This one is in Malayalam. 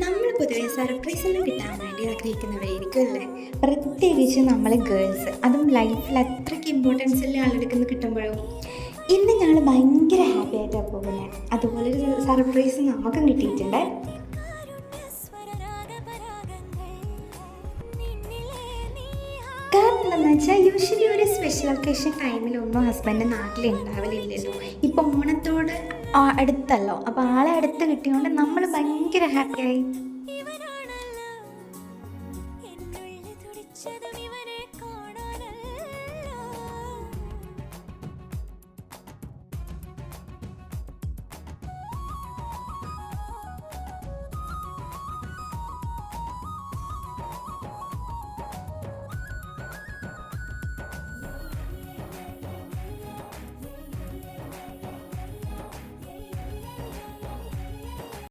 നമ്മൾ പൊതുവെ സർപ്രൈസ് എല്ലാം കിട്ടാൻ വേണ്ടി ആഗ്രഹിക്കുന്നവരായിരിക്കും അല്ലേ? പ്രത്യേകിച്ച് നമ്മൾ ഗേൾസ്, അതും ലൈഫിൽ അത്രയ്ക്ക് ഇമ്പോർട്ടൻസ് ഉള്ള ആളുകൾക്ക് കിട്ടുമ്പോഴും. ഇന്ന് ഞങ്ങൾ ഭയങ്കര ഹാപ്പി ആയിട്ടാണ് പോകുന്നത്. അതുപോലെ ഒരു സർപ്രൈസ് നമുക്കും കിട്ടിയിട്ടുണ്ട്. കാരണം എന്താണെന്ന് വെച്ചാൽ യൂഷ്വലി ഒരു സ്പെഷ്യൽ ഒക്കേഷൻ ടൈമിലൊന്നും ഹസ്ബൻഡ് നാട്ടിലുണ്ടാവലില്ലല്ലോ. ഇപ്പോൾ ഓണത്തോട് അടുത്തല്ലോ, അപ്പോൾ ആളെ അടുത്ത് കിട്ടിയതുകൊണ്ട് നമ്മൾ ഭയങ്കര ഹാപ്പിയായി.